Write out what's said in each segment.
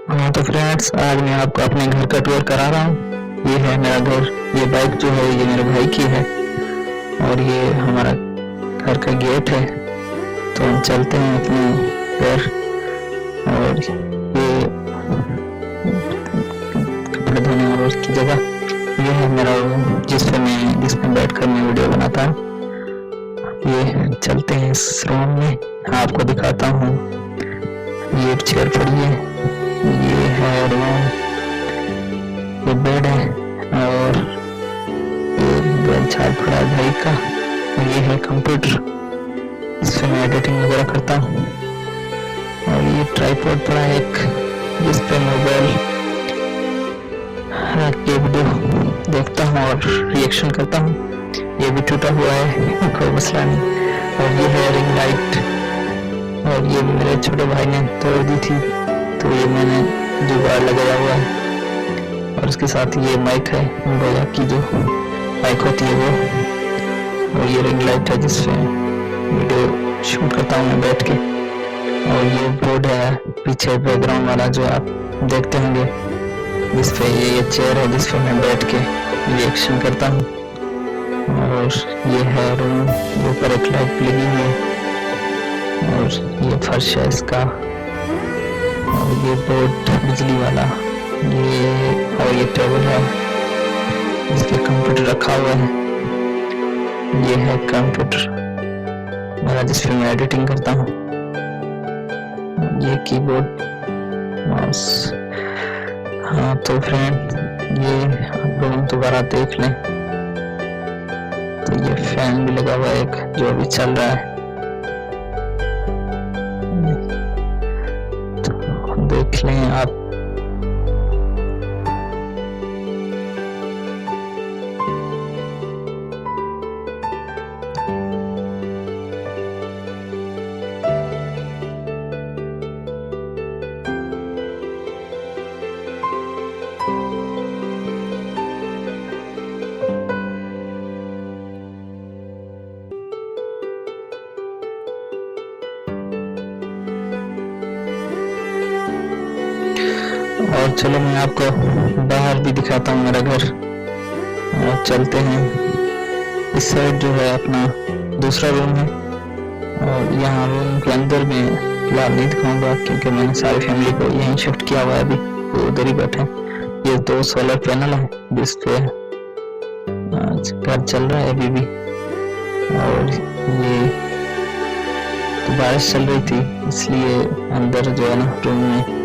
हाँ तो फ्रेंड्स, आज मैं आपको अपने घर का टूर करा रहा हूँ। ये है मेरा घर। ये बाइक जो है ये मेरे भाई की है और ये हमारा घर का गेट है। तो हम चलते हैं अपने घर। और ये कपड़े धोने और उसकी जगह ये है मेरा रूम जिसमें बैठकर मैं वीडियो बनाता हूँ। ये चलते हैं इस रूम में, आपको दिखाता हूँ। ये एक चेयर पड़ी है, ये है रूम, ये बेड है और ये बेलछाल पड़ा है भाई का। और ये है कंप्यूटर, इससे मैं एडिटिंग वगैरह करता हूँ। और ये ट्राइपॉड पड़ा है एक, जिस पे मोबाइल रख के वीडियो देखता हूँ और रिएक्शन करता हूँ। ये भी टूटा हुआ है, कोई मसला नहीं। और ये है रिंग लाइट, और ये भी मेरे छोटे भाई ने तोड़ दी थी तो ये मैंने जुगाड़ लगाया हुआ है। और उसके साथ ये माइक है, बोया की जो माइक होती है वो। और ये रिंग लाइट है जिससे वीडियो शूट करता हूँ मैं बैठ के। और ये बोर्ड है पीछे बैकग्राउंड वाला जो आप देखते होंगे, जिसपे ये चेयर है जिसपे मैं बैठ के रिएक्शन करता हूँ। और ये है रूम, ऊपर एक लाइट लगी हुई है। और ये फर्श है इसका। और ये बोर्ड बिजली वाला, ये टेबल है जिसपे कंप्यूटर रखा हुआ है। ये है कंप्यूटर मेरा जिसपे मैं एडिटिंग करता हूँ। ये कीबोर्ड, माउस। हाँ तो फ्रेंड, ये आप लोग दोबारा देख लें तो ये फैन भी लगा हुआ है एक, जो अभी चल रहा है। तो देख लें आप। और चलो मैं आपको बाहर भी दिखाता हूँ मेरा घर। और चलते हैं। इस साइड जो है अपना दूसरा रूम है। और यहाँ रूम के अंदर में फिलहाल नहीं दिखाऊंगा क्योंकि मैंने सारी फैमिली को यहीं शिफ्ट किया हुआ है। अभी वो उधर ही बैठे हैं। ये 2 सोलर पैनल है जिसपे घर चल रहा है अभी भी। और ये तो बारिश चल रही थी इसलिए अंदर जो है ना रूम में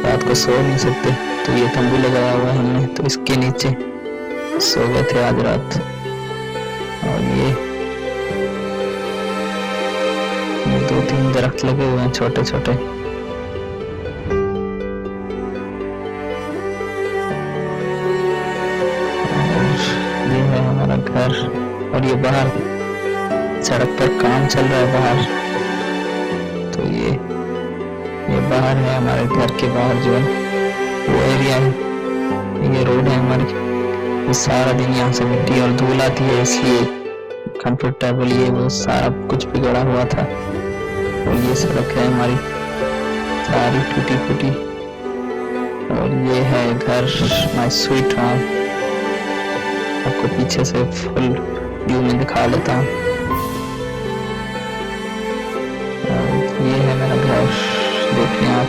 रात को सो नहीं सकते, तो ये तंबू लगाया हुआ है हमने, तो इसके नीचे सो गए थे आज रात। और ये 2-3 दरख्त लगे हुए हैं छोटे छोटे। और ये है हमारा घर। और ये बाहर सड़क पर काम चल रहा है बाहर, तो ये बाहर है हमारे घर के बाहर जो है वो एरिया है। ये रोड है हमारी। ये सारा दिन यहाँ से मिट्टी और धूल आती है, इसलिए कंफर्टेबल ये वो सारा कुछ बिगड़ा हुआ था। और ये सड़क है हमारी सारी टूटी फूटी। और ये है घर, माय स्वीट होम। आपको पीछे से फुल व्यू में दिखा लेता हूँ। ये है मेरा घर, देखिए आप,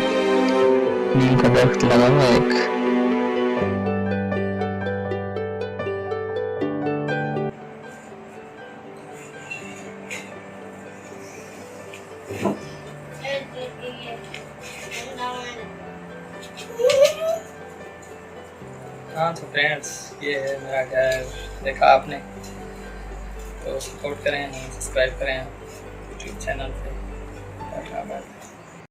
नीम का दरख्त लगा हुआ है एक। हाँ तो फ्रेंड्स, ये है मेरा घर, देखा आपने। तो सपोर्ट करें, सब्सक्राइब करें यूट्यूब चैनल पे।